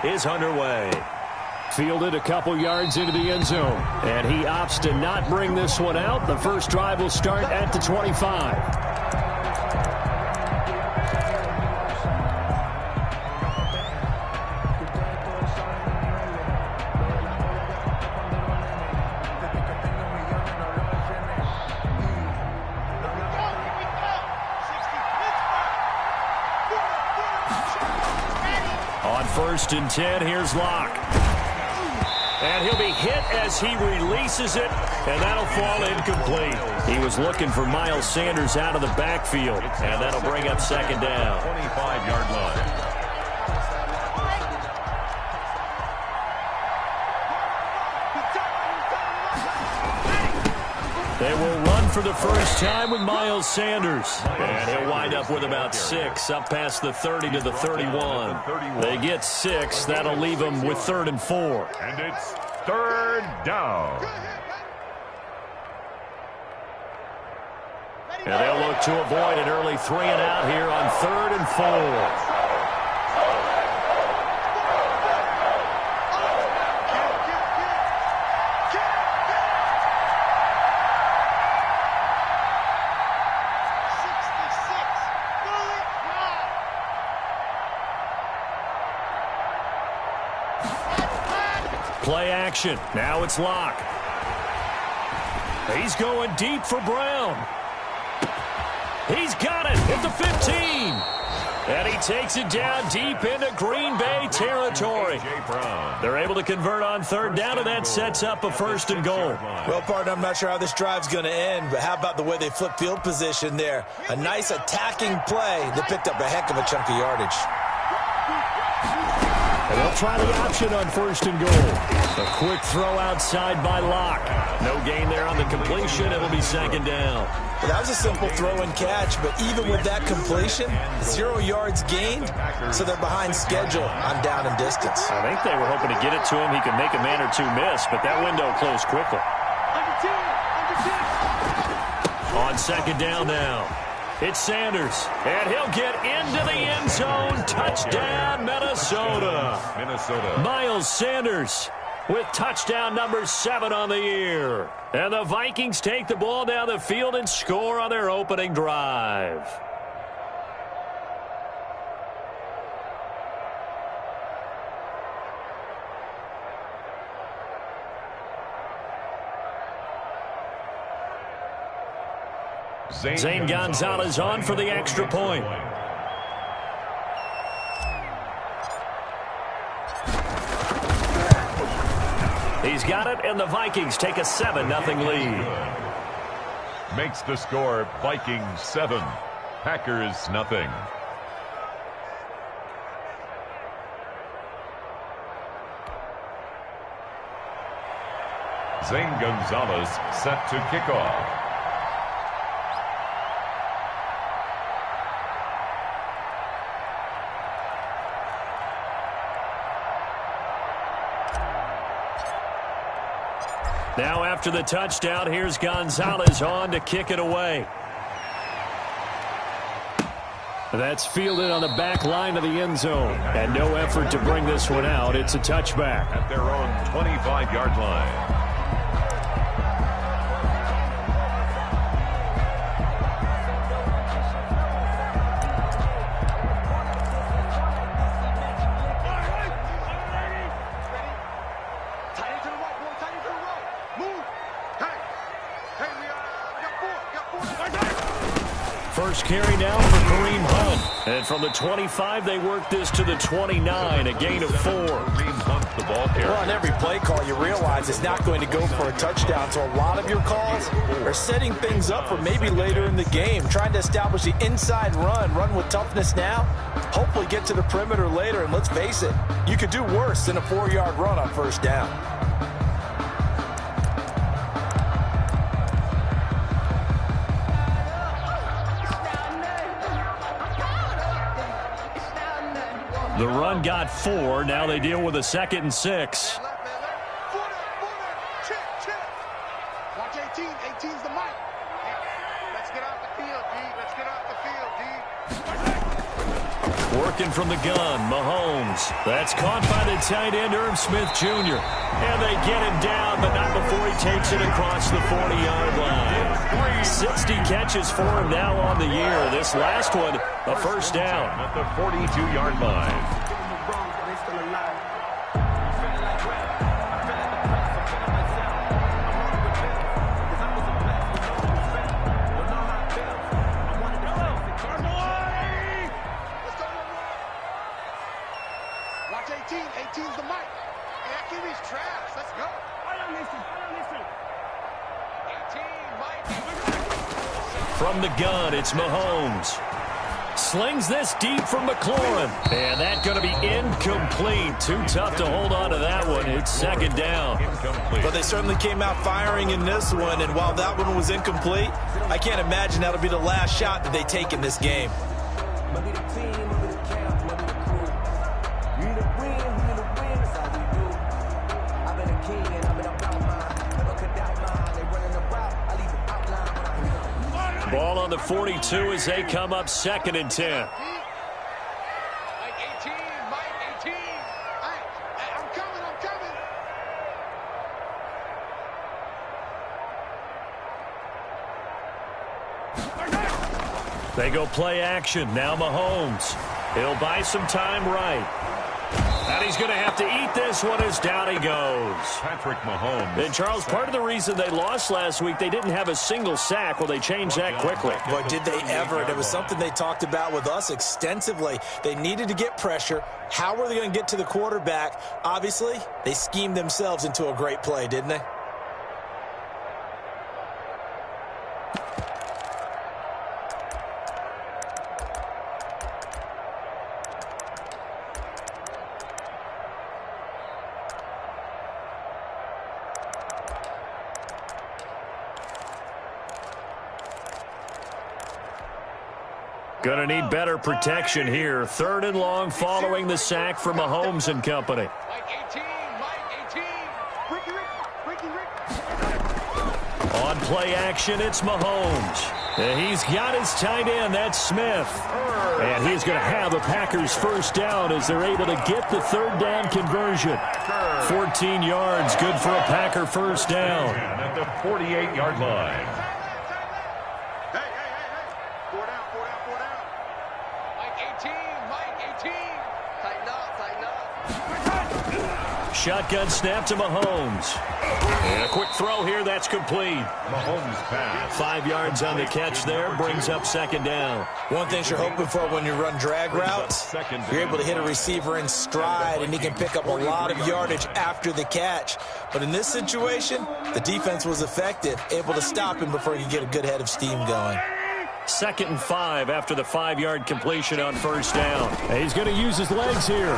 is underway. Fielded a couple yards into the end zone. And he opts to not bring this one out. The first drive will start at the 25. On 1st and 10, here's Locke. And he'll be hit as he releases it, and that'll fall incomplete. He was looking for Miles Sanders out of the backfield, and that'll bring up 2nd down. 25-yard line. They will run for the first time with Miles Sanders. And he'll wind up with about 6, up past the 30 to the 31. They get 6. That'll leave them with 3rd and 4. And it's 3rd down. And they'll look to avoid an early 3 and out here on 3rd and 4. Play action. Now it's Locke. He's going deep for Brown. He's got it at the 15. And he takes it down deep into Green Bay territory. They're able to convert on 3rd down, and that sets up a 1st and goal. Well, partner, I'm not sure how this drive's going to end, but how about the way they flip field position there? A nice attacking play that picked up a heck of a chunk of yardage. And they'll try the option on 1st and goal. A quick throw outside by Locke. No gain there on the completion. It'll be 2nd down. Well, that was a simple throw and catch, but even with that completion, 0 yards gained, so they're behind schedule on down and distance. I think they were hoping to get it to him. He could make a man or two miss, but that window closed quickly. On 2nd down now. It's Sanders, and he'll get into the end zone. Touchdown, Minnesota. Miles Sanders with touchdown number 7 on the year. And the Vikings take the ball down the field and score on their opening drive. Zane Gonzalez on for the extra point. He's got it, and the Vikings take a 7-0 lead. Makes the score Vikings 7, Packers nothing. Zane Gonzalez set to kick off. Now after the touchdown, here's Gonzalez on to kick it away. That's fielded on the back line of the end zone. And no effort to bring this one out. It's a touchback. At their own 25-yard line. First carry now for Kareem Hunt. And from the 25, they work this to the 29, a gain of 4. Kareem Hunt, the ball carrier. Well, on every play call, you realize it's not going to go for a touchdown. So a lot of your calls are setting things up for maybe later in the game, trying to establish the inside run with toughness now, hopefully get to the perimeter later. And let's face it, you could do worse than a 4-yard run on 1st down. The run got 4. Now they deal with a 2nd and 6. Watch 18. 18's the mic. Let's get off the field, D. Let's get off the field, D. working from the gun. Mahomes. That's caught by the tight end, Irv Smith Jr. And they get him down, but not before he takes it across the 40-yard line. 60 catches for him now on the year. This last one, a first down. At the 42-yard line. Watch 18. 18's the mic. And Kimmy's trash. Let's go. 18, Mike. From the gun, it's Mahomes. Slings this deep from McLaurin. And that's going to be incomplete. Too tough to hold on to that one. It's second down. But they certainly came out firing in this one, and while that one was incomplete, I can't imagine that'll be the last shot that they take in this game. Ball on the 42 as they come up 2nd and 10. Mike 18. Mike 18. Hey, I'm coming. They go play action. Now Mahomes. He'll buy some time right. And he's going to have to eat this one as down he goes. Patrick Mahomes. And, Charles, part of the reason they lost last week, they didn't have a single sack. Well, they changed that quickly. But did they ever? And it was something they talked about with us extensively. They needed to get pressure. How were they going to get to the quarterback? Obviously, they schemed themselves into a great play, didn't they? Going to need better protection here. 3rd and long following the sack from Mahomes and company. Mike 18. Mike 18. Ricky. On play action, it's Mahomes. And he's got his tight end. That's Smith. And he's going to have a Packers first down as they're able to get the 3rd down conversion. 14 yards, good for a Packer first down. At the 48-yard line. Hey. 4 down. Mike 18. Tighten up. Shotgun snap to Mahomes. And a quick throw here, that's complete. Mahomes pass. 5 yards on the catch there, brings up 2nd down. One thing you're hoping for when you run drag routes, you're able to hit a receiver in stride, and he can pick up a lot of yardage after the catch. But in this situation, the defense was effective, able to stop him before he could get a good head of steam going. 2nd and 5 after the 5-yard completion on first down. And he's going to use his legs here.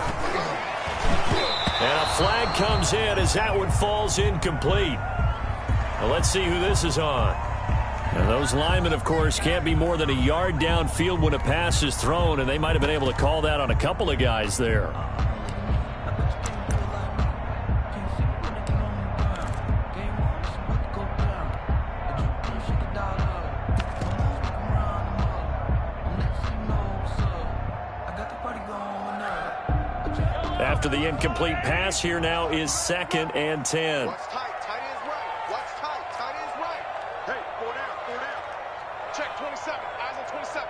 And a flag comes in as that one falls incomplete. Well, let's see who this is on. And those linemen, of course, can't be more than a yard downfield when a pass is thrown, and they might have been able to call that on a couple of guys there. After the incomplete pass, here now is 2nd and 10. Watch tight. Tight ends right. Watch tight. Tight ends right. Hey, 4 down. Check 27. Eyes on 27.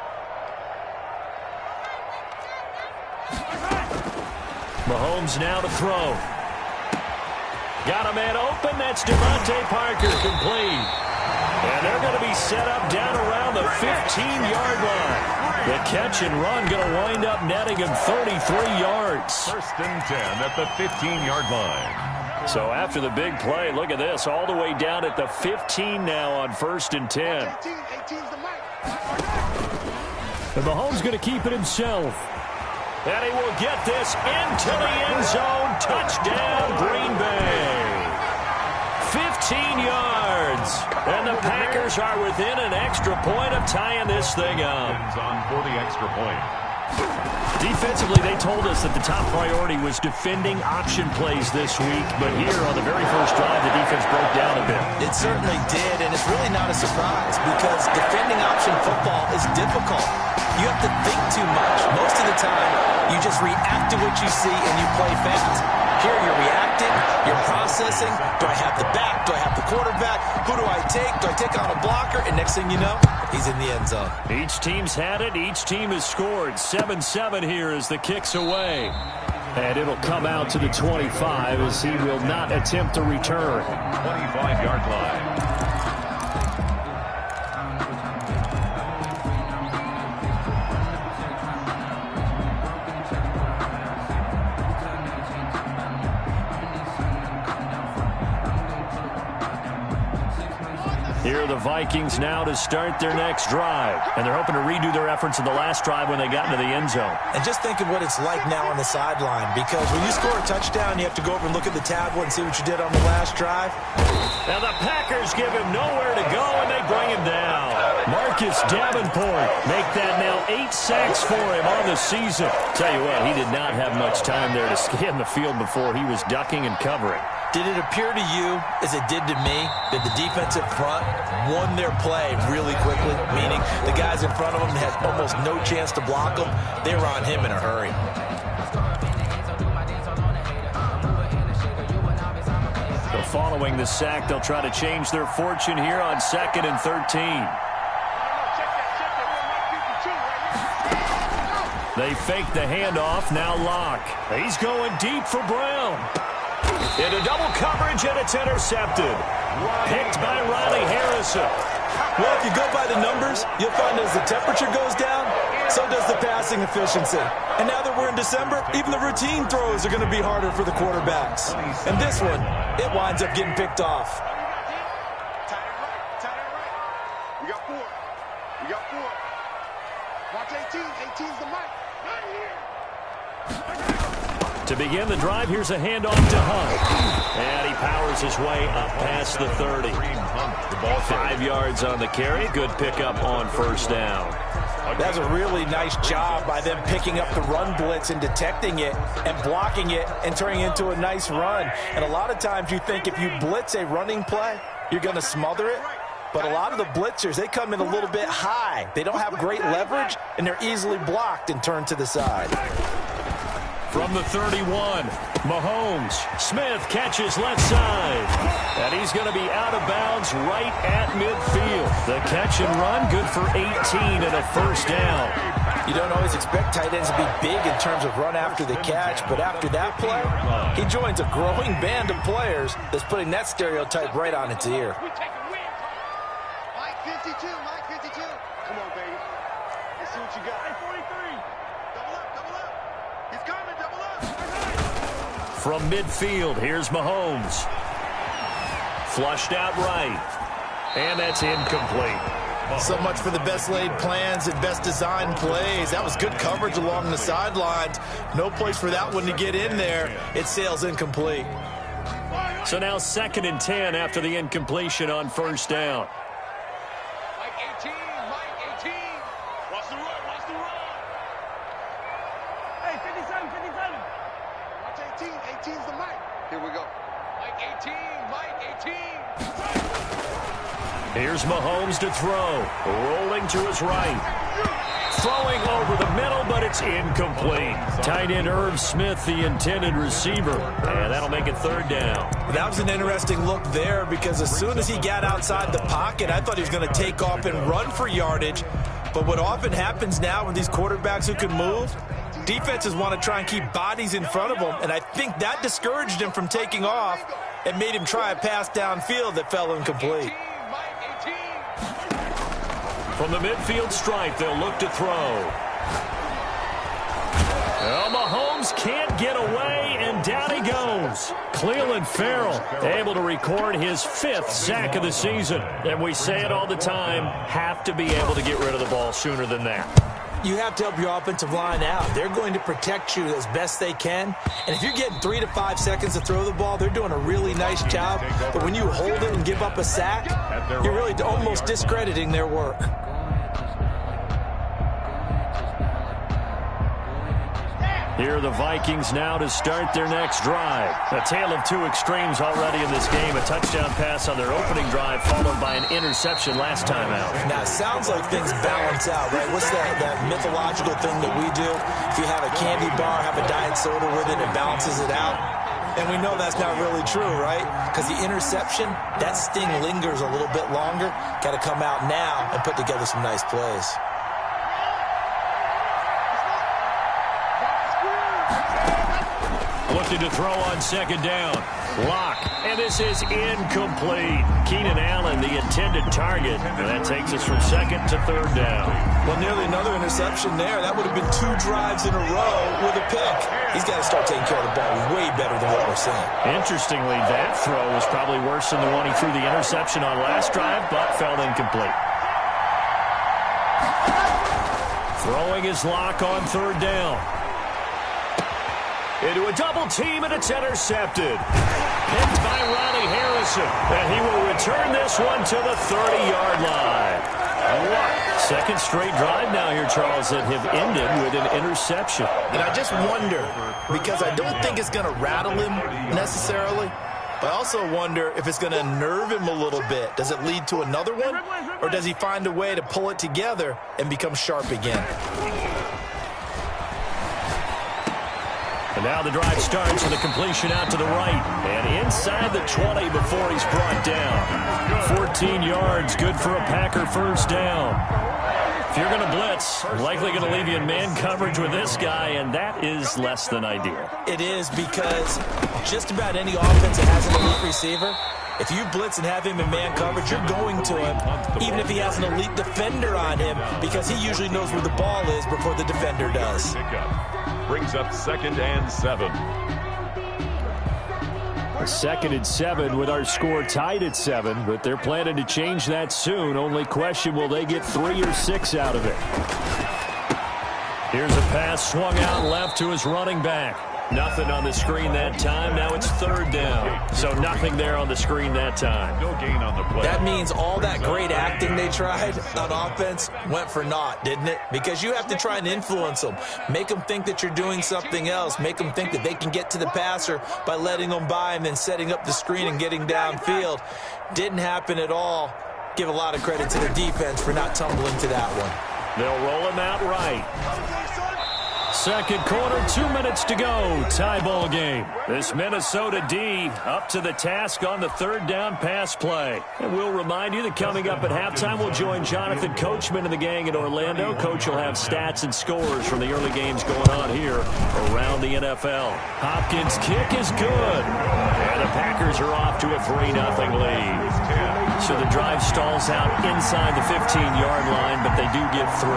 Mahomes now to throw. Got a man open. That's Devontae Parker, complete. And they're going to be set up down around the 15-yard line. The catch and run going to wind up netting him 33 yards. 1st and 10 at the 15-yard line. So after the big play, look at this, all the way down at the 15 now on 1st and 10. 18's the mic. And Mahomes going to keep it himself. And he will get this into the end zone. Touchdown, Green Bay. 15 yards. And the Packers are within an extra point of tying this thing up. On for the extra point. Defensively, they told us that the top priority was defending option plays this week. But here on the very first drive, the defense broke down a bit. It certainly did, and it's really not a surprise because defending option football is difficult. You have to think too much. Most of the time, you just react to what you see and you play fast. Here you're reacting, you're processing. Do I have the back? Do I have the quarterback? Who do I take? Do I take on a blocker? And next thing you know, he's in the end zone. Each team's had it. Each team has scored. 7-7 here as the kick's away. And it'll come out to the 25 as he will not attempt to return. 25-yard line. Here are the Vikings now to start their next drive. And they're hoping to redo their efforts in the last drive when they got into the end zone. And just think of what it's like now on the sideline, because when you score a touchdown, you have to go over and look at the tablet and see what you did on the last drive. Now the Packers give him nowhere to go, and they bring him down. Marcus Davenport make that now 8 sacks for him on the season. Tell you what, he did not have much time there to scan the field before he was ducking and covering. Did it appear to you, as it did to me, that the defensive front won their play really quickly? Meaning the guys in front of them had almost no chance to block them. They were on him in a hurry. So following the sack, they'll try to change their fortune here on 2nd and 13. They fake the handoff, now Locke. He's going deep for Brown. Into double coverage, and it's intercepted. Picked by Riley Harrison. Well, if you go by the numbers, you'll find as the temperature goes down, so does the passing efficiency. And now that we're in December, even the routine throws are going to be harder for the quarterbacks. And this one, it winds up getting picked off. Tight end right. We got 4. We got 4. Watch 18. 18's the mic. Right here. To begin the drive, here's a handoff to Hunt. And he powers his way up past the 30. 5 yards on the carry. Good pickup on first down. That's a really nice job by them picking up the run blitz and detecting it and blocking it and turning it into a nice run. And a lot of times you think if you blitz a running play, you're going to smother it. But a lot of the blitzers, they come in a little bit high. They don't have great leverage, and they're easily blocked and turned to the side. From the 31, Mahomes. Smith catches left side. And he's going to be out of bounds right at midfield. The catch and run, good for 18 and a first down. You don't always expect tight ends to be big in terms of run after the catch, but after that play, he joins a growing band of players that's putting that stereotype right on its ear. Mike 52, Mike 52. Come on, baby. Let's see what you got. 43. Double up, double up. He's coming, double up. From midfield, here's Mahomes. Flushed out right. And that's incomplete. So much for the best laid plans and best designed plays. That was good coverage along the sidelines. No place for that one to get in there. It sails incomplete. So now 2nd and 10 after the incompletion on first down. Mike 18, Mike 18. Watch the run, watch the run. Hey, 57, 57. Watch 18, 18's the mic. Here we go. Mike 18, Mike 18. Here's Mahomes to throw. Rolling to his right. Throwing over the middle, but it's incomplete. Tight end Irv Smith, the intended receiver. And that'll make it 3rd down. That was an interesting look there because as soon as he got outside the pocket, I thought he was going to take off and run for yardage. But what often happens now with these quarterbacks who can move, defenses want to try and keep bodies in front of them. And I think that discouraged him from taking off and made him try a pass downfield that fell incomplete. From the midfield stripe, they'll look to throw. Well, Mahomes can't get away, and down he goes. Cleveland Farrell able to record his 5th sack of the season. And we say it all the time, have to be able to get rid of the ball sooner than that. You have to help your offensive line out. They're going to protect you as best they can. And if you're getting 3 to 5 seconds to throw the ball, they're doing a really nice job. But when you hold it and give up a sack, you're really almost discrediting their work. Here are the Vikings now to start their next drive. A tale of two extremes already in this game. A touchdown pass on their opening drive followed by an interception last time out. Now, it sounds like things balance out, right? What's that mythological thing that we do? If you have a candy bar, have a diet soda with it, it balances it out. And we know that's not really true, right? Because the interception, that sting lingers a little bit longer. Got to come out now and put together some nice plays. Looking to throw on second down. Lock. And this is incomplete. Keenan Allen, the intended target. And that takes us from second to third down. Well, nearly another interception there. That would have been 2 drives in a row with a pick. He's got to start taking care of the ball way better than what we're seeing. Interestingly, that throw was probably worse than the one he threw the interception on last drive, but fell incomplete. Throwing his Lock on third down. Into a double team, and it's intercepted. Picked by Ronnie Harrison. And he will return this one to the 30-yard line. What? Second straight drive now here, Charles, that have ended with an interception. And I just wonder, because I don't think it's going to rattle him necessarily, but I also wonder if it's going to unnerve him a little bit. Does it lead to another one? Or does he find a way to pull it together and become sharp again? And now the drive starts with a completion out to the right. And inside the 20 before he's brought down. 14 yards, good for a Packer first down. If you're going to blitz, likely going to leave you in man coverage with this guy, and that is less than ideal. It is, because just about any offense that has an elite receiver, if you blitz and have him in man coverage, you're going to him, even if he has an elite defender on him, because he usually knows where the ball is before the defender does. Brings up 2nd and 7. 2nd and 7 with our score tied at 7, but they're planning to change that soon. Only question, will they get 3 or 6 out of it? Here's a pass swung out left to his running back. Nothing on the screen that time. Now it's third down. So nothing there on the screen that time. No gain on the play. That means all that great acting they tried on offense went for naught, didn't it? Because you have to try and influence them. Make them think that you're doing something else. Make them think that they can get to the passer by letting them by and then setting up the screen and getting downfield. Didn't happen at all. Give a lot of credit to the defense for not tumbling to that one. They'll roll him out right. Second quarter, 2 minutes to go. Tie ball game. This Minnesota D up to the task on the third down pass play. And we'll remind you that coming up at halftime, we'll join Jonathan Coachman and the gang in Orlando. Coach will have stats and scores from the early games going on here around the NFL. Hopkins' kick is good. And the Packers are off to a 3-0 lead. So the drive stalls out inside the 15-yard line, but they do get 3.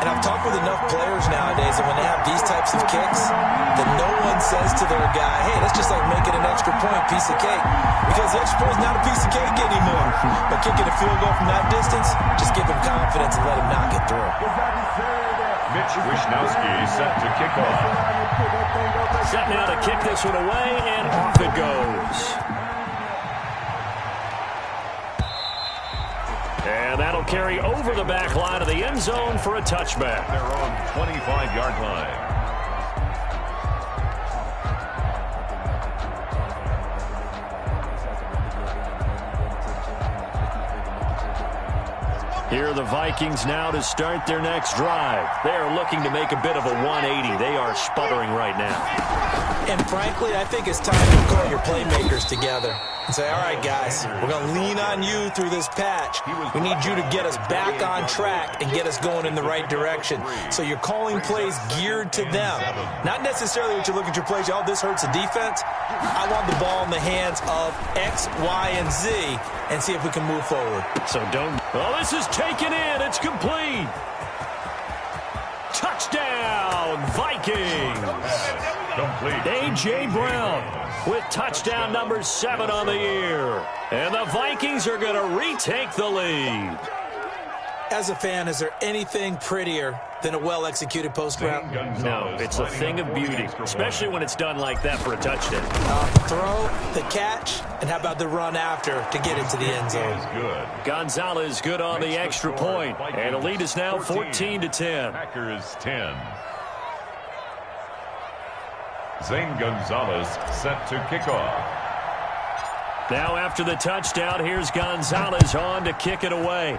And I've talked with enough players nowadays that when they have these types of kicks, that no one says to their guy, hey, that's just like making an extra point, piece of cake. Because the extra point is not a piece of cake anymore. But kicking a field goal from that distance, just give him confidence and let him knock it through. Mitch Wishnowski set to kick off. Set now to kick this one away, and off it goes. And that'll carry over the back line of the end zone for a touchback. Their own 25-yard line. Here are the Vikings now to start their next drive. They are looking to make a bit of a 180. They are sputtering right now. And frankly, I think it's time to call your playmakers together and say, all right, guys, we're going to lean on you through this patch. We need you to get us back on track and get us going in the right direction. So you're calling plays geared to them. Not necessarily what you look at your plays, oh, this hurts the defense. I want the ball in the hands of X, Y, and Z and see if we can move forward. So don't. Oh, this is taken in. It's complete. Touchdown, Vikings. Complete. A.J. Brown with touchdown number 7 on the year. And the Vikings are going to retake the lead. As a fan, is there anything prettier than a well-executed post route? No, it's a thing of beauty, especially when it's done like that for a touchdown. Throw, the catch, and how about the run after to get into the end zone? Good. Gonzalez good on the extra point, and the lead is now 14-10. Packers 10. Zane Gonzalez set to kick off. Now after the touchdown, here's Gonzalez on to kick it away.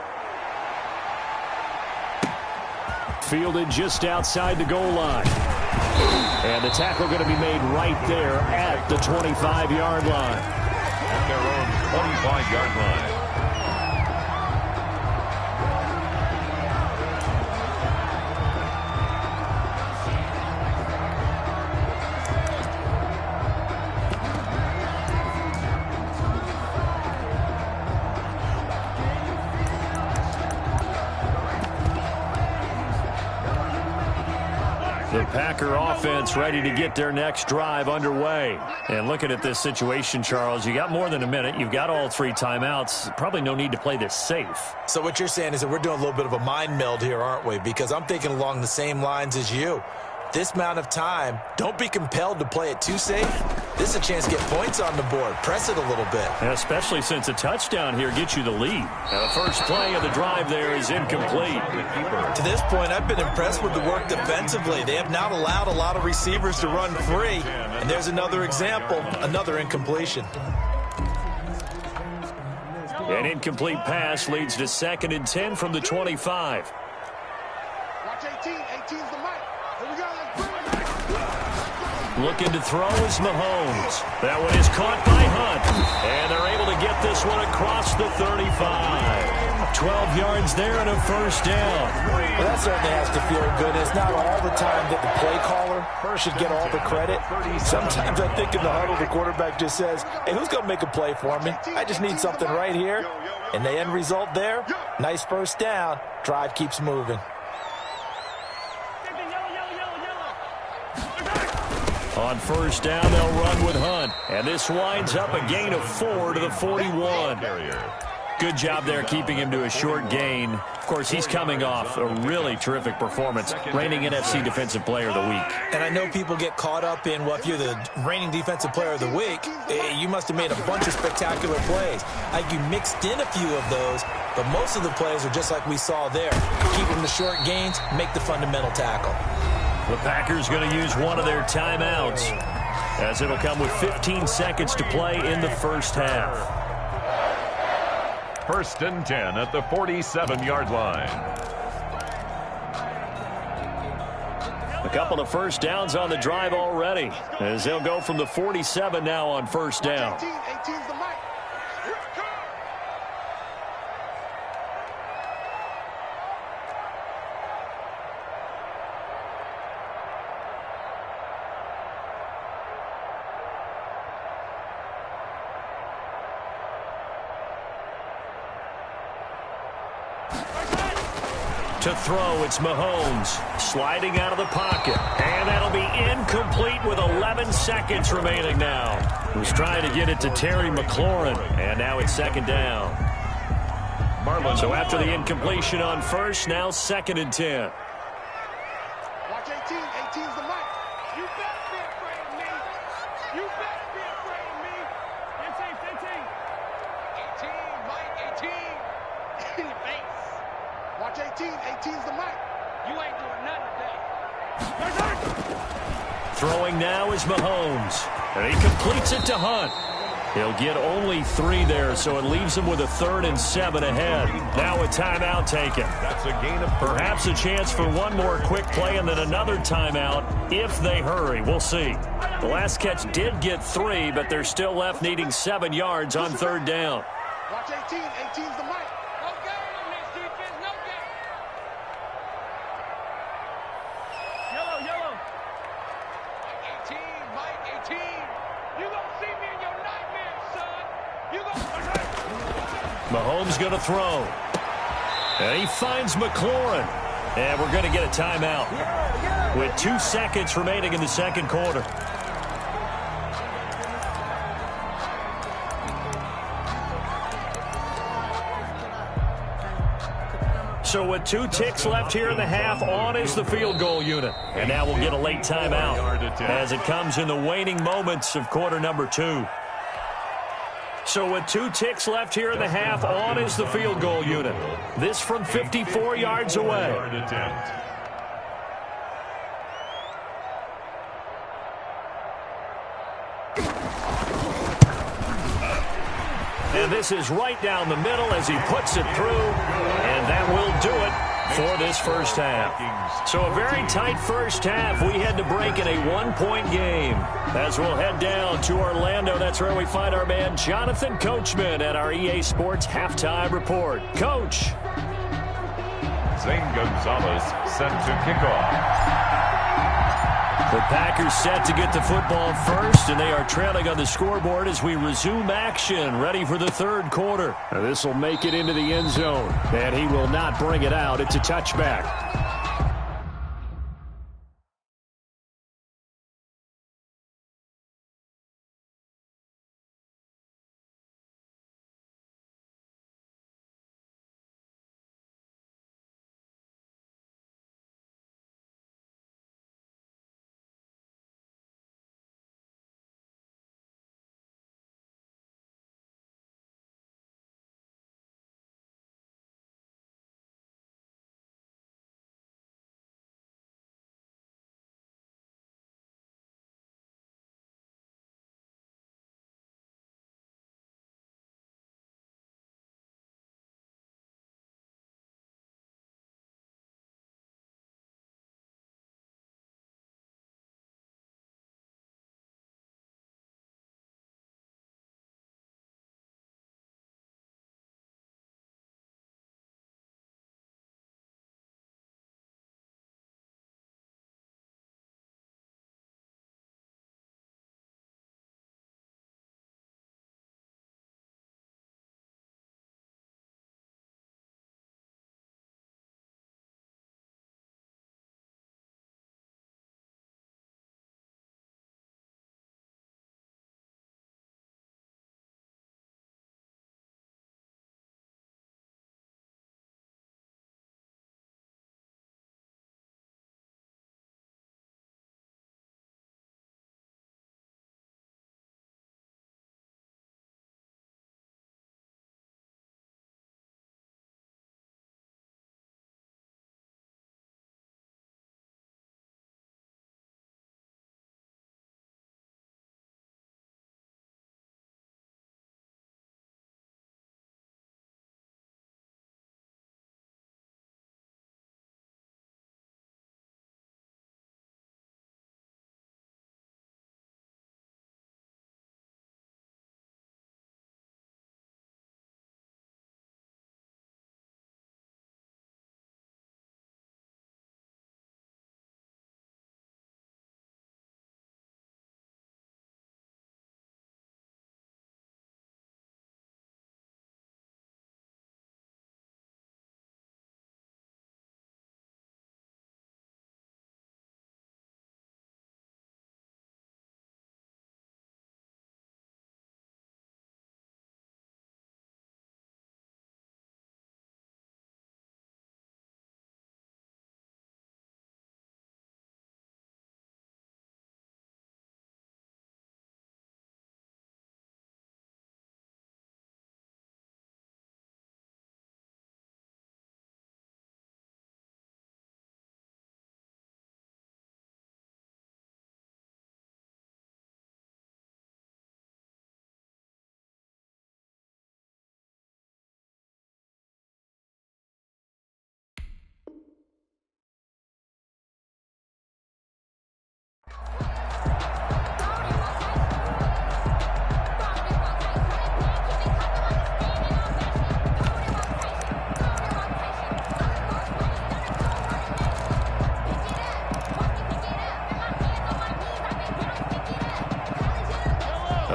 Fielded just outside the goal line. And the tackle going to be made right there at the 25-yard line. At their own 25-yard line. The Packer offense ready to get their next drive underway. And looking at this situation, Charles, you got more than a minute. You've got all 3 timeouts. Probably no need to play this safe. So what you're saying is that we're doing a little bit of a mind meld here, aren't we? Because I'm thinking along the same lines as you. This amount of time, don't be compelled to play it too safe. This is a chance to get points on the board. Press it a little bit. Especially since a touchdown here gets you the lead. The first play of the drive there is incomplete. To this point, I've been impressed with the work defensively. They have not allowed a lot of receivers to run free. And there's another example, another incompletion. An incomplete pass leads to 2nd and 10 from the 25. Watch 18. 18's the mic. Here we go. Looking to throw is Mahomes. That one is caught by Hunt. And they're able to get this one across the 35. 12 yards there and a first down. Well, that certainly has to feel good. It's not all the time that the play caller should get all the credit. Sometimes I think in the huddle, the quarterback just says, hey, who's going to make a play for me? I just need something right here. And the end result there, nice first down. Drive keeps moving. On first down, they'll run with Hunt. And this winds up a gain of 4 to the 41. Good job there keeping him to a short gain. Of course, he's coming off a really terrific performance, reigning NFC Defensive Player of the Week. And I know people get caught up in, well, if you're the reigning Defensive Player of the Week, you must have made a bunch of spectacular plays. Like you mixed in a few of those, but most of the plays are just like we saw there. Keep them to short gains, make the fundamental tackle. The Packers going to use one of their timeouts, as it'll come with 15 seconds to play in the first half. 1st and 10 at the 47-yard line. A couple of first downs on the drive already, as they'll go from the 47 now on first down. 18's the mic. Here it comes. To throw, it's Mahomes, sliding out of the pocket. And that'll be incomplete with 11 seconds remaining now. He's trying to get it to Terry McLaurin, and now it's 2nd down. So after the incompletion on first, now 2nd and 10. Watch 18. 18's the mic. You better be afraid of me. You better be afraid of me. 15. 18, Mike. 18. In your face. Watch 18. 18's the mic. You ain't doing nothing today. Throwing now is Mahomes. And he completes it to Hunt. He'll get only 3 there, so it leaves him with a 3rd and 7 ahead. Now a timeout taken. That's a gain of Perhaps a chance for one more quick play and then another timeout if they hurry. We'll see. The last catch did get 3, but they're still left needing 7 yards on 3rd down. Watch 18. 18's the mic. No game on this defense. No game. Yellow. 18, Mike. 18. You gonna see me in your nightmares, son. You gonna... Mahomes going to throw. And he finds McLaurin. And we're going to get a timeout with 2 seconds remaining in the second quarter. So with 2 ticks left here in the half, on is the field goal unit. And now we'll get a late timeout as it comes in the waning moments of quarter number 2. So with 2 ticks left here in the half, on is the field goal unit. This from 54 yards away. And this is right down the middle as he puts it through. And that will do it for this first half. So a very tight first half. We had to break in a one-point game. As we'll head down to Orlando, that's where we find our man Jonathan Coachman at our EA Sports Halftime Report. Coach. Zane Gonzalez set to kickoff. The Packers set to get the football first, and they are trailing on the scoreboard as we resume action, ready for the third quarter. This will make it into the end zone, and he will not bring it out. It's a touchback.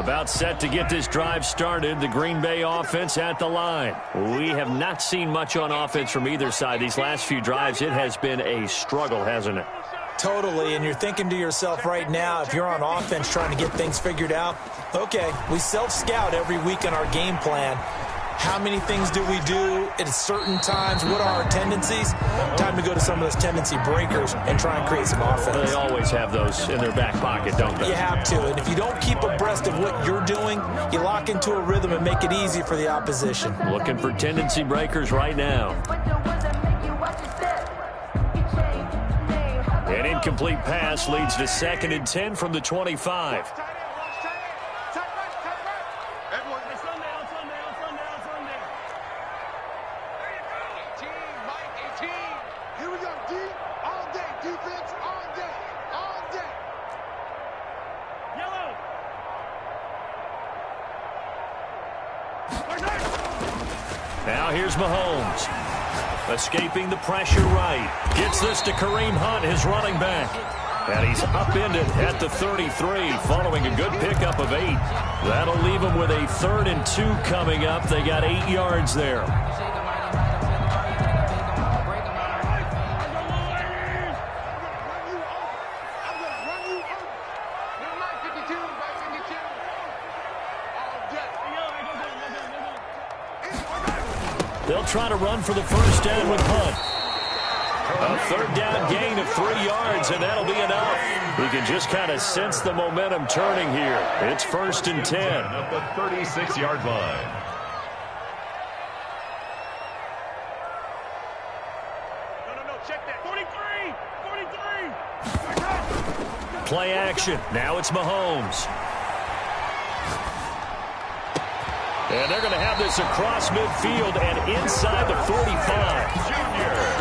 About set to get this drive started. The Green Bay offense at the line. We have not seen much on offense from either side. These last few drives, it has been a struggle, hasn't it? Totally, and you're thinking to yourself right now, if you're on offense trying to get things figured out, okay, we self-scout every week in our game plan. How many things do we do at certain times? What are our tendencies? Time to go to some of those tendency breakers and try and create some offense. They always have those in their back pocket, don't they? You have to, and if you don't keep abreast of what you're doing, you lock into a rhythm and make it easy for the opposition. Looking for tendency breakers right now. An incomplete pass leads to 2nd and 10 from the 25. Now here's Mahomes. Escaping the pressure right. Gets this to Kareem Hunt, his running back. And he's upended at the 33 following a good pickup of 8. That'll leave him with a 3rd and 2 coming up. They got 8 yards there. They'll try to run for the first down with Hunt. A 3rd down gain of 3 yards, and that'll be enough. We can just kind of sense the momentum turning here. It's 1st and 10. At the 36-yard line. No, check that. 43! Play action. Now it's Mahomes. And they're going to have this across midfield and inside the 45.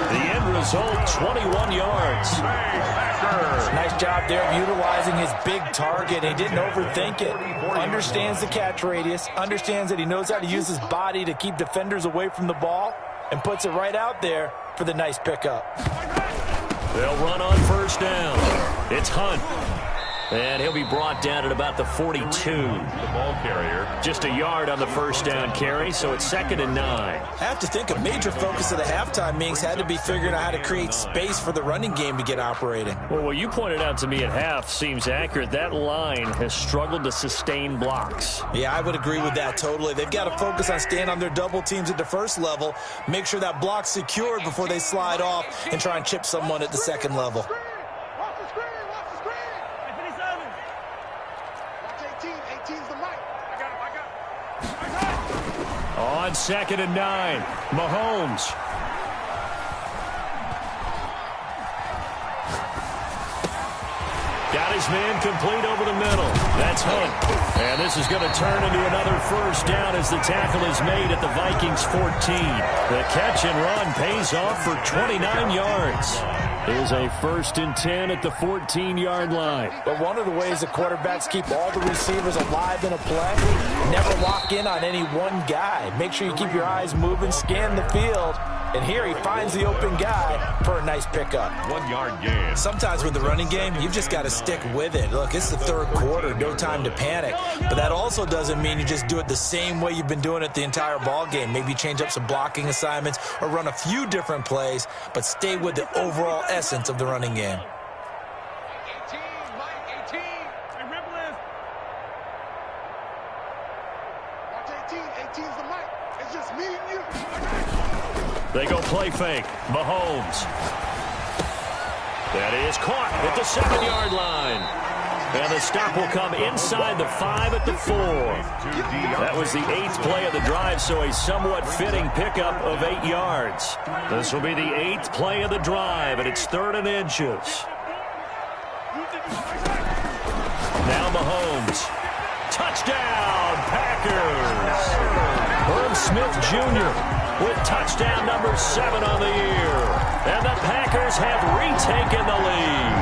The end result, 21 yards. Nice job there of utilizing his big target. He didn't overthink it. Understands the catch radius. Understands that he knows how to use his body to keep defenders away from the ball. And puts it right out there for the nice pickup. They'll run on first down. It's Hunt. And he'll be brought down at about the 42. The ball carrier. Just a yard on the first down carry, so it's 2nd and 9. I have to think a major focus of the halftime meetings had to be figuring out how to create space for the running game to get operating. Well, what you pointed out to me at half seems accurate. That line has struggled to sustain blocks. Yeah, I would agree with that totally. They've got to focus on staying on their double teams at the first level, make sure that block's secured before they slide off and try and chip someone at the second level. On 2nd and 9, Mahomes. Got his man complete over the middle. That's Hunt. And this is going to turn into another first down as the tackle is made at the Vikings 14. The catch and run pays off for 29 yards. Here's a 1st and 10 at the 14-yard line. But one of the ways the quarterbacks keep all the receivers alive in a play, never lock in on any one guy. Make sure you keep your eyes moving, scan the field. And here he finds the open guy for a nice pickup. 1 yard gain. Sometimes with the running game, you've just got to stick with it. Look, it's the 3rd quarter, no time to panic. But that also doesn't mean you just do it the same way you've been doing it the entire ball game. Maybe change up some blocking assignments or run a few different plays, but stay with the overall essence of the running game. 18, Mike, 18. Hey, Ribblers. Watch 18's the mic. It's just me and you. They go play fake. Mahomes. That is caught at the 7-yard line. And the stop will come inside the 5 at the 4. That was the 8th play of the drive, so a somewhat fitting pickup of 8 yards. This will be the 8th play of the drive, and it's 3rd and inches. Now Mahomes. Touchdown, Packers. Herb Smith Jr. with touchdown number 7 on the year. And the Packers have retaken the lead.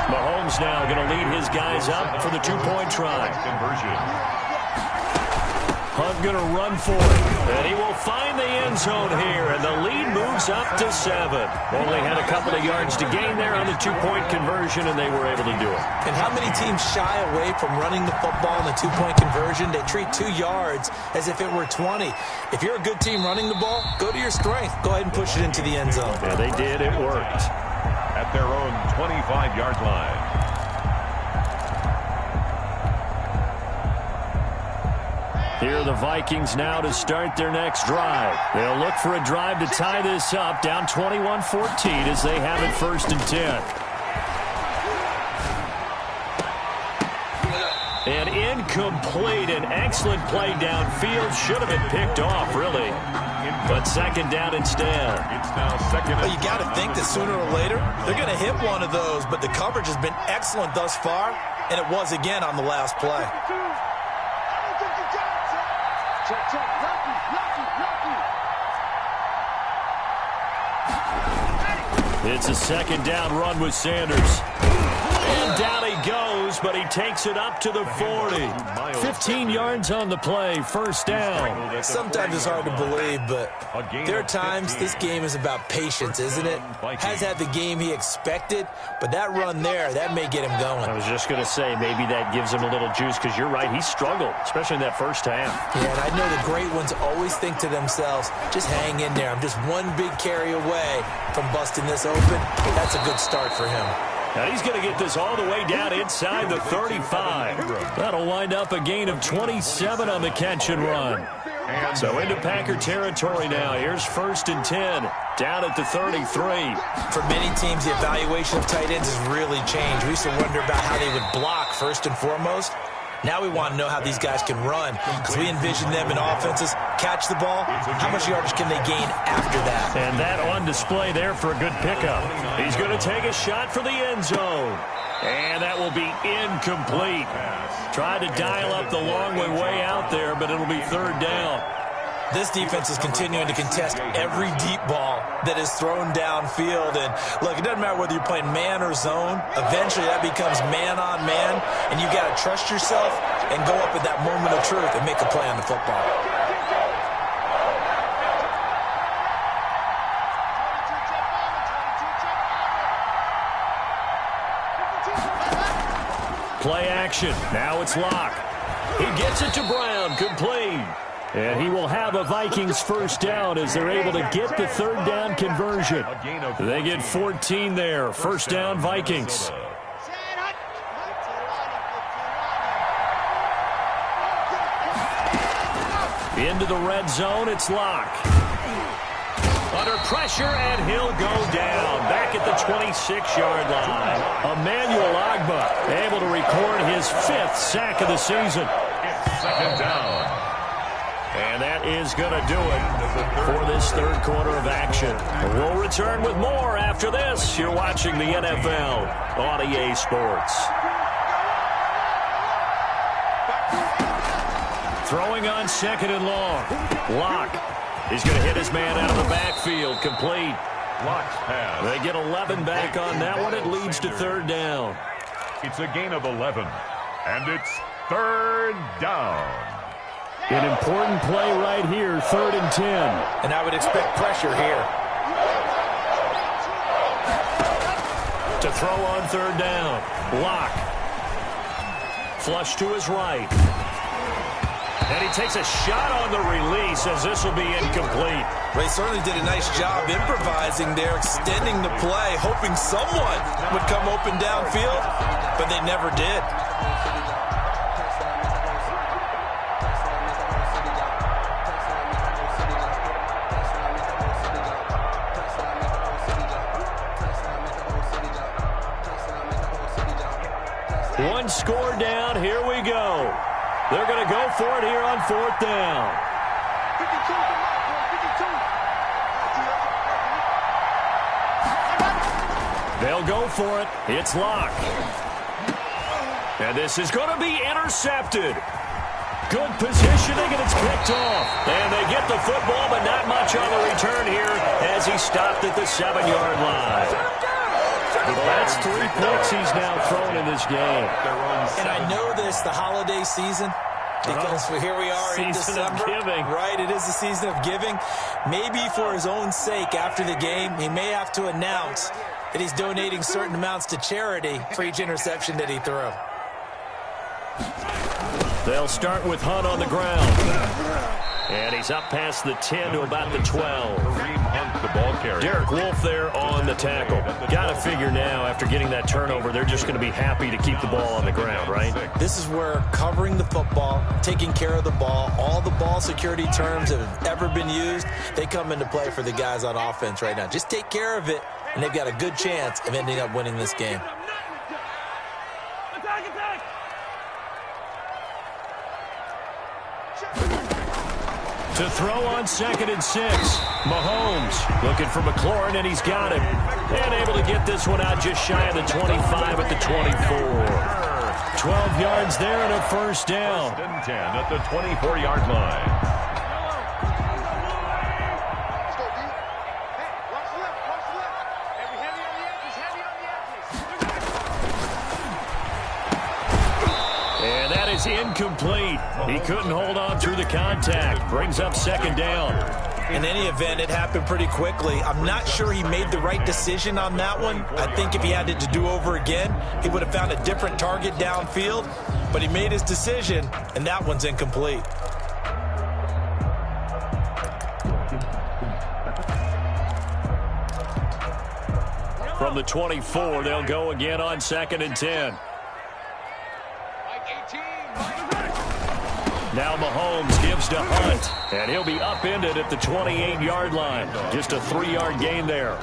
Mahomes now going to lead his guys up for the 2-point try. Conversion. Hunt going to run for it. And he will find the end zone here. And the lead moves up to 7. Only had a couple of yards to gain there on the 2-point conversion, and they were able to do it. And how many teams shy away from running the football in the 2-point conversion? They treat 2 yards as if it were 20. If you're a good team running the ball, go to your strength. Go ahead and push it into the end zone. Yeah, they did. It worked. At their own 25-yard line. Here are the Vikings now to start their next drive. They'll look for a drive to tie this up, down 21-14 as they have it 1st and 10. And incomplete. An excellent play downfield. Should have been picked off, really. But 2nd down instead. It's now 2nd. Well, you got to think that sooner or later they're going to hit one of those, but the coverage has been excellent thus far, and it was again on the last play. It's a second down run with Sanders. And down he goes, but he takes it up to the 40. 15 yards on the play, first down. Sometimes it's hard to believe, but there are times this game is about patience, isn't it? Has had the game he expected, but that run there, that may get him going. I was just going to say, maybe that gives him a little juice, because you're right, he struggled, especially in that first half. Yeah, and I know the great ones always think to themselves, just hang in there. I'm just one big carry away from busting this open. That's a good start for him. And he's going to get this all the way down inside the 35. That'll wind up a gain of 27 on the catch and run. So into Packer territory now. Here's 1st and 10, down at the 33. For many teams, the evaluation of tight ends has really changed. We used to wonder about how they would block first and foremost. Now we want to know how these guys can run, because we envision them in offenses catch the ball. How much yardage can they gain after that? And that on display there for a good pickup. He's going to take a shot for the end zone. And that will be incomplete. Tried to dial up the long way out there, but it'll be 3rd down. This defense is continuing to contest every deep ball that is thrown downfield. And, look, it doesn't matter whether you're playing man or zone. Eventually, that becomes man-on-man, and you got to trust yourself and go up at that moment of truth and make a play on the football. Play action. Now it's Locke. He gets it to Brown. Complete. And he will have a Vikings first down as they're able to get the 3rd down conversion. They get 14 there. First down, Vikings. Into the red zone, it's Locke. Under pressure, and he'll go down. Back at the 26-yard line. Emmanuel Ogbah able to record his 5th sack of the season. It's 2nd down. And that is going to do it for this 3rd quarter of action. We'll return with more after this. You're watching the NFL on EA Sports. Throwing on 2nd and long. Locke. He's going to hit his man out of the backfield. Complete. Locke's pass. They get 11 back on that one. It leads to 3rd down. It's a gain of 11. And it's 3rd down. An important play right here, 3rd and 10. And I would expect pressure here. To throw on 3rd down. Locke. Flush to his right. And he takes a shot on the release as this will be incomplete. Ray certainly did a nice job improvising there, extending the play, hoping someone would come open downfield, but they never did. One score down. Here we go. They're going to go for it here on 4th down. 52. They'll go for it. It's Locke. And this is going to be intercepted. Good positioning, and it's picked off. And they get the football, but not much on the return here as he stopped at the 7-yard line. Well, that's 3 picks he's now thrown in this game. And I know this, the holiday season, because here we are in December. Right, it is the season of giving. Maybe for his own sake, after the game, he may have to announce that he's donating certain amounts to charity for each interception that he threw. They'll start with Hunt on the ground. And he's up past the 10 to about the 12. The ball carrier. Derek Wolfe there on the tackle. Got to figure now, after getting that turnover, they're just going to be happy to keep the ball on the ground, right? This is where covering the football, taking care of the ball, all the ball security terms that have ever been used, they come into play for the guys on offense right now. Just take care of it, and they've got a good chance of ending up winning this game. To throw on 2nd and 6. Mahomes looking for McLaurin, and he's got him. And able to get this one out just shy of the 25 at the 24. 12 yards there and a first down. 1st and 10 at the 24-yard line. incomplete. He couldn't hold on through the contact. Brings up second down. In any event, it happened pretty quickly. I'm not sure he made the right decision on that one. I think if he had it to do over again, he would have found a different target downfield. But he made his decision, and that one's incomplete. From the 24, they'll go again on 2nd and 10. Now Mahomes gives to Hunt, and he'll be upended at the 28-yard line. Just a 3-yard gain there.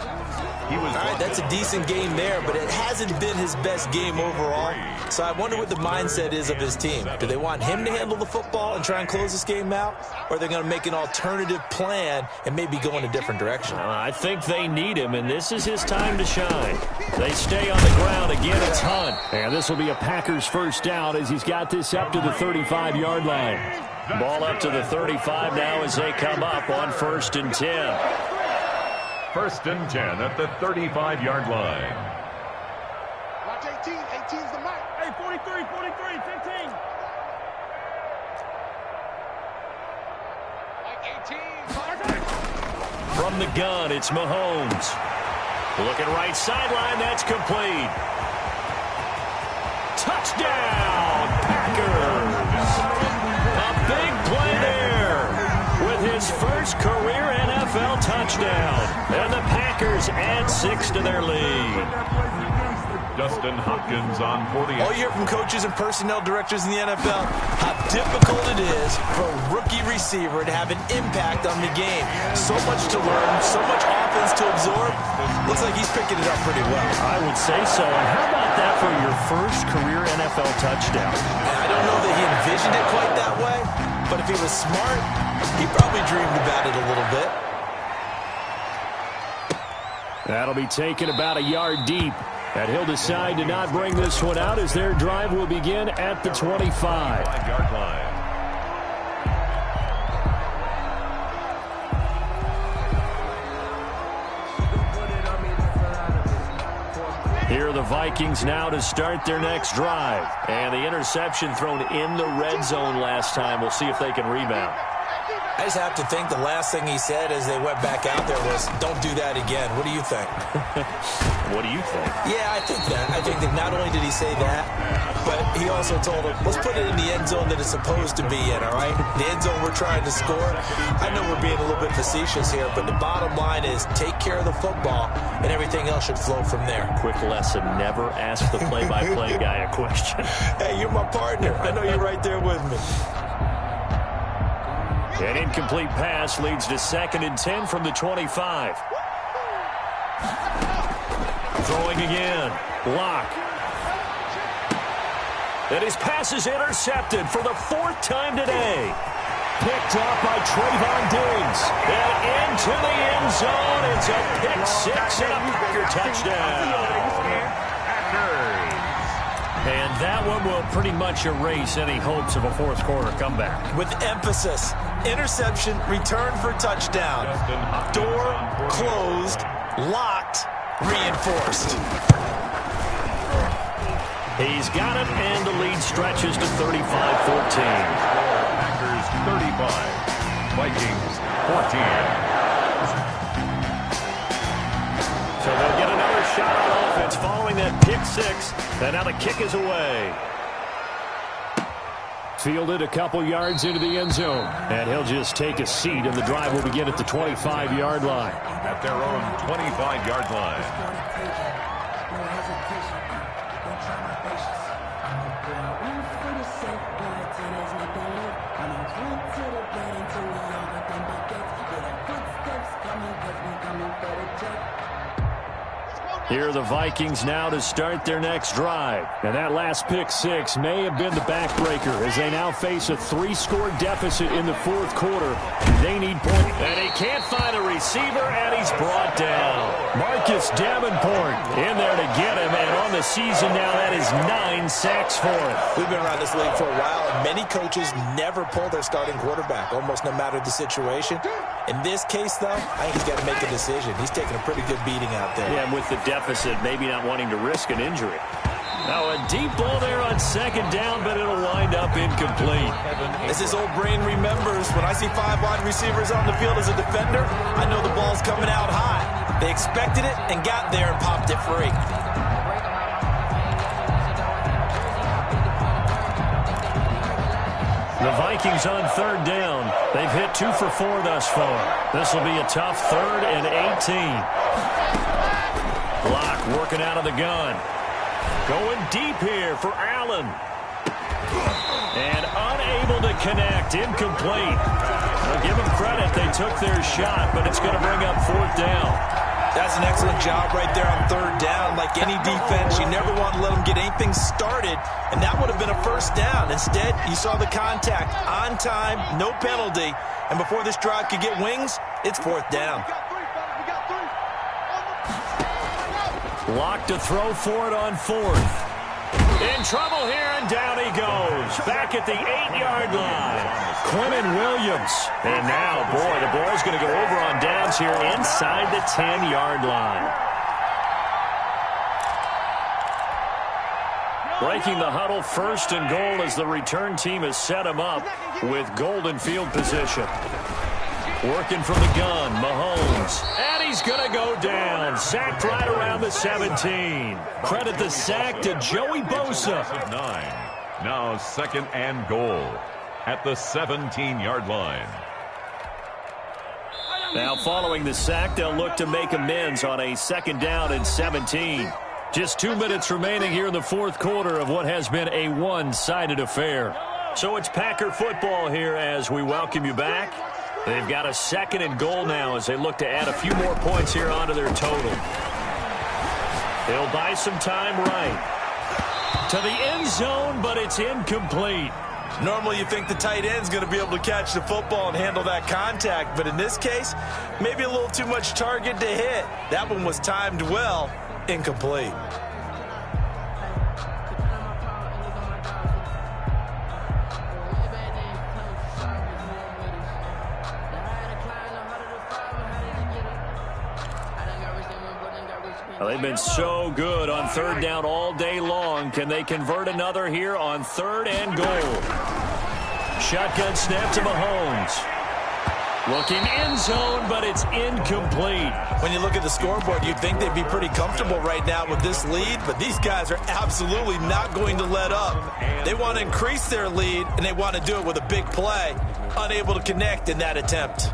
All right, that's a decent game there, but it hasn't been his best game overall. So I wonder what the mindset is of his team. Do they want him to handle the football and try and close this game out? Or are they going to make an alternative plan and maybe go in a different direction? I think they need him, and this is his time to shine. They stay on the ground. Again, it's Hunt. And this will be a Packers first down as he's got this up to the 35-yard line. Ball up to the 35 now as they come up on 1st and 10. 1st and 10 at the 35-yard line. Watch 18. 18's the mic. Hey, 43, 43, 15. Like 18. From the gun, it's Mahomes. Looking right sideline, that's complete. Touchdown, Packers. A big play there with his first career NFL touchdown. And the Packers add 6 to their lead. Dustin Hopkins on for the... All you hear from coaches and personnel directors in the NFL, how difficult it is for a rookie receiver to have an impact on the game. So much to learn, so much offense to absorb. Looks like he's picking it up pretty well. I would say so. And how about that for your first career NFL touchdown? I don't know that he envisioned it quite that way, but if he was smart, he probably dreamed about it a little bit. That'll be taken about a yard deep. And he'll decide to not bring this one out as their drive will begin at the 25-yard line. Here are the Vikings now to start their next drive. And the interception thrown in the red zone last time. We'll see if they can rebound. I just have to think the last thing he said as they went back out there was, don't do that again. What do you think? What do you think? Yeah, I think that. I think that not only did he say that, but he also told him, let's put it in the end zone that it's supposed to be in, all right? The end zone we're trying to score. I know we're being a little bit facetious here, but the bottom line is take care of the football, and everything else should flow from there. Quick lesson, never ask the play-by-play guy a question. Hey, you're my partner. I know you're right there with me. An incomplete pass leads to 2nd and 10 from the 25. Throwing again. Lock. And his pass is intercepted for the 4th time today. Picked up by Trayvon Diggs. And into the end zone. It's a pick 6 and a Packer touchdown. And that one will pretty much erase any hopes of a 4th quarter comeback. With emphasis, interception, return for touchdown. Door closed, locked, reinforced. He's got it, and the lead stretches to 35-14. Packers 35, Vikings 14. So they'll get another shot on offense following that pick 6. And now the kick is away. Fielded a couple yards into the end zone. And he'll just take a seat, and the drive will begin at the 25-yard line. At their own 25-yard line. Here are the Vikings now to start their next drive. And that last pick 6 may have been the backbreaker as they now face a 3-score deficit in the 4th quarter. They need points. And he can't find a receiver, and he's brought down. Marcus Davenport in there to get him. And on the season now, that is 9 sacks for him. We've been around this league for a while, and many coaches never pull their starting quarterback, almost no matter the situation. In this case, though, I think he's got to make a decision. He's taking a pretty good beating out there. Yeah, and with the deficit, maybe not wanting to risk an injury. Now a deep ball there on second down, but it'll wind up incomplete. As his old brain remembers, when I see 5 wide receivers on the field as a defender, I know the ball's coming out high. They expected it and got there and popped it free. The Vikings on third down. They've hit 2 for 4 thus far. This will be a tough 3rd and 18. Block working out of the gun. Going deep here for Allen. And unable to connect. Incomplete. I'll give them credit. They took their shot, but it's going to bring up 4th down. That's an excellent job right there on third down. Like any defense, you never want to let them get anything started, and that would have been a first down. Instead, you saw the contact on time, no penalty, and before this drive could get wings, it's 4th down. Lock to throw for it on 4th. In trouble here, and down he goes. Back at the 8-yard line. Quentin Williams. And now, boy, the ball's going to go over on downs here inside the 10-yard line. Breaking the huddle, 1st and goal as the return team has set him up with golden field position. Working from the gun, Mahomes. And he's going to go down. Sacked right around the 17. Credit the sack to Joey Bosa. 9. Now 2nd and goal at the 17-yard line. Now following the sack, they'll look to make amends on a 2nd down and 17. Just 2 minutes remaining here in the 4th quarter of what has been a one-sided affair. So it's Packer football here as we welcome you back. They've got a 2nd and goal now as they look to add a few more points here onto their total. They'll buy some time right. To the end zone, but it's incomplete. Normally you think the tight end's going to be able to catch the football and handle that contact, but in this case, maybe a little too much target to hit. That one was timed well, incomplete. Well, they've been so good on 3rd down all day long. Can they convert another here on 3rd and goal? Shotgun snap to Mahomes. Looking end zone, but it's incomplete. When you look at the scoreboard, you'd think they'd be pretty comfortable right now with this lead, but these guys are absolutely not going to let up. They want to increase their lead, and they want to do it with a big play. Unable to connect in that attempt.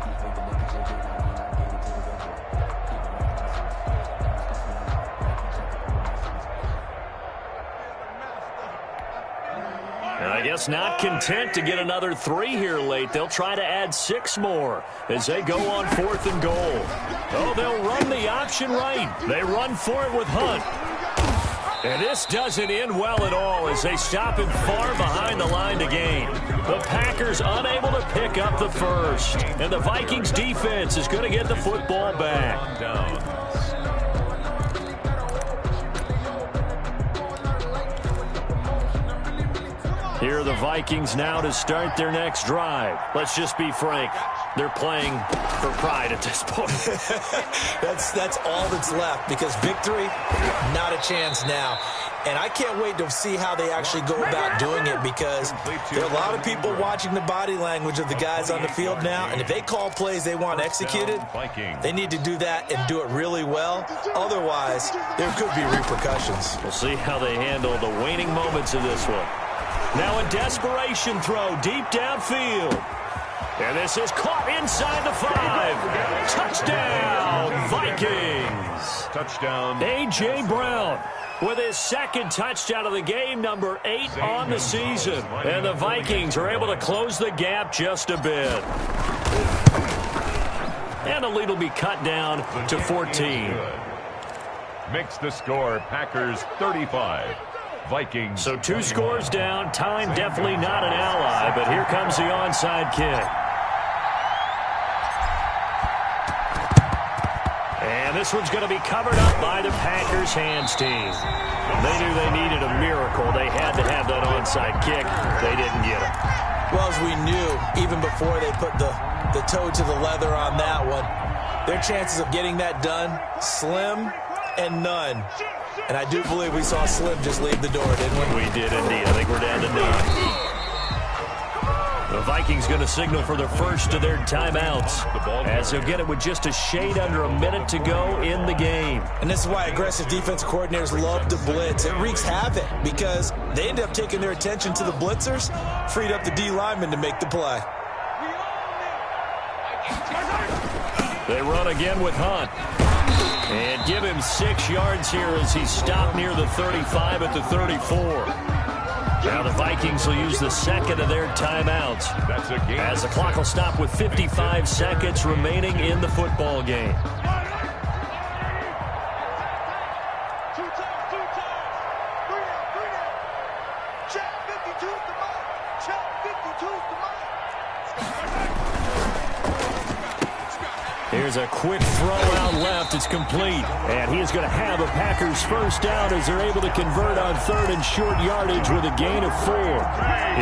I guess not content to get another 3 here late. They'll try to add 6 more as they go on 4th and goal. Oh, they'll run the option right. They run for it with Hunt. And this doesn't end well at all as they stop him far behind the line to gain. The Packers unable to pick up the first. And the Vikings defense is going to get the football back. Here are the Vikings now to start their next drive. Let's just be frank. They're playing for pride at this point. That's all that's left because victory, not a chance now. And I can't wait to see how they actually go about doing it because there are a lot of people watching the body language of the guys on the field now. And if they call plays they want executed, they need to do that and do it really well. Otherwise, there could be repercussions. We'll see how they handle the waning moments of this one. Now a desperation throw deep downfield. And this is caught inside the 5. Touchdown, Vikings. Touchdown. A.J. Brown with his 2nd touchdown of the game, number 8 on the season. And the Vikings are able to close the gap just a bit. And the lead will be cut down to 14. Makes the score Packers 35. Vikings. So 2 scores down. Time definitely not an ally, but here comes the onside kick. And this one's going to be covered up by the Packers hands team. They knew they needed a miracle. They had to have that onside kick. They didn't get it. Well, as we knew, even before they put the toe to the leather on that one, their chances of getting that done, slim and none. And I do believe we saw Slim just leave the door, didn't we? We did indeed. I think we're down to 9. The Vikings going to signal for the first of their timeouts, as they'll get it with just a shade under a minute to go in the game. And this is why aggressive defense coordinators love to blitz. It wreaks havoc because they end up taking their attention to the blitzers, freed up the D lineman to make the play. They run again with Hunt. And give him 6 yards here as he stopped near the 35 at the 34. Now the Vikings will use the second of their timeouts as the clock will stop with 55 seconds remaining in the football game. Here's a quick throw out left. It's complete. And he is going to have a Packers first down as they're able to convert on third and short yardage with a gain of 4.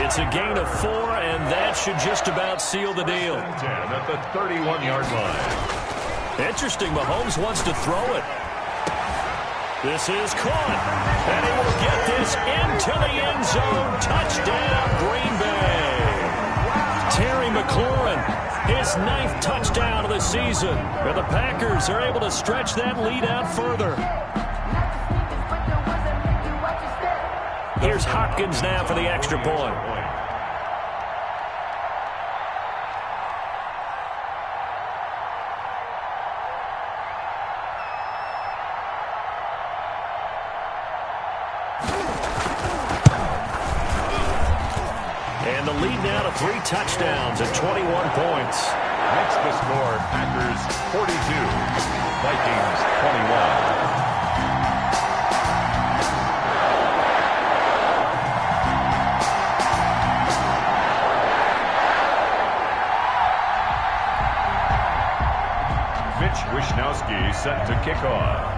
It's a gain of 4, and that should just about seal the deal. At the 31-yard line. Interesting. Mahomes wants to throw it. This is caught. And he will get this into the end zone. Touchdown, Green Bay. Terry McLaurin. His 9th touchdown of the season. And the Packers are able to stretch that lead out further. Here's Hopkins now for the extra point. And the lead now to 3 touchdowns and 21 points. Makes the score Packers 42, Vikings 21. Mitch Wishnowsky set to kick off.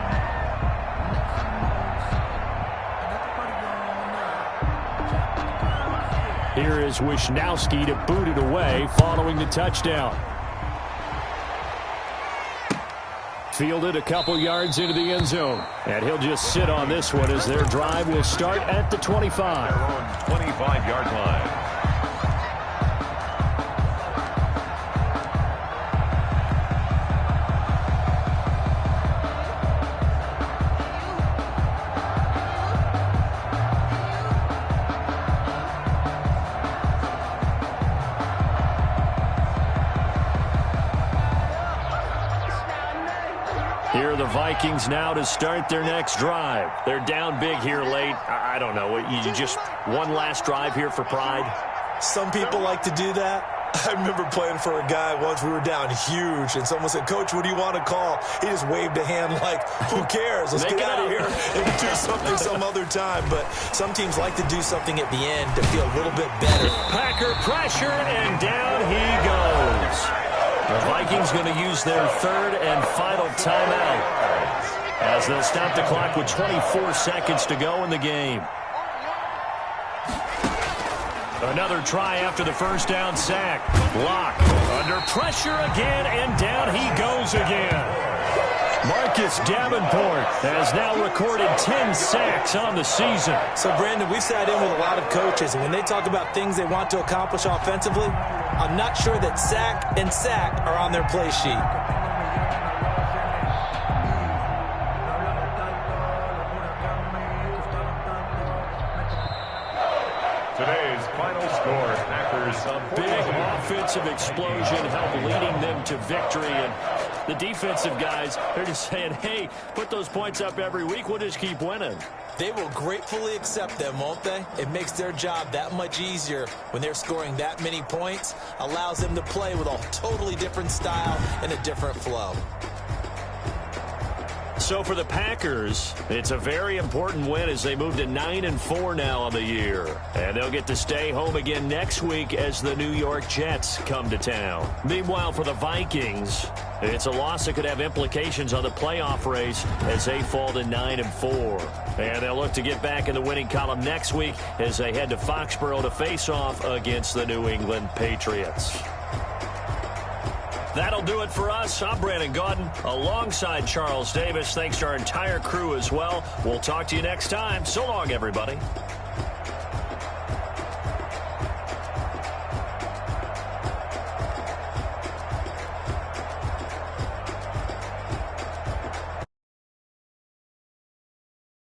Here is Wishnowsky to boot it away following the touchdown. Fielded a couple yards into the end zone. And he'll just sit on this one as their drive will start at the 25. Their own 25-yard line. Here are the Vikings now to start their next drive. They're down big here late. I don't know. You just one last drive here for pride? Some people like to do that. I remember playing for a guy once. We were down huge, and someone said, "Coach, what do you want to call?" He just waved a hand like, who cares? Let's get out of here and do something some other time. But some teams like to do something at the end to feel a little bit better. Packer pressure, and down he goes. The Vikings going to use their third and final timeout as they'll stop the clock with 24 seconds to go in the game. Another try after the first down sack. Block. Under pressure again, and down he goes again. Marcus Davenport has now recorded 10 sacks on the season. So, Brandon, we've sat in with a lot of coaches, and when they talk about things they want to accomplish offensively, I'm not sure that sack and sack are on their play sheet. Today's final score, Packers. A big offensive explosion helped leading them to victory. And the defensive guys, they're just saying, hey, put those points up every week. We'll just keep winning. They will gratefully accept them, won't they? It makes their job that much easier when they're scoring that many points. Allows them to play with a totally different style and a different flow. So for the Packers, it's a very important win as they move to 9-4 now on the year. And they'll get to stay home again next week as the New York Jets come to town. Meanwhile, for the Vikings, it's a loss that could have implications on the playoff race as they fall to 9-4. And they'll look to get back in the winning column next week as they head to Foxborough to face off against the New England Patriots. That'll do it for us. I'm Brandon Gaudin alongside Charles Davis. Thanks to our entire crew as well. We'll talk to you next time. So long, everybody.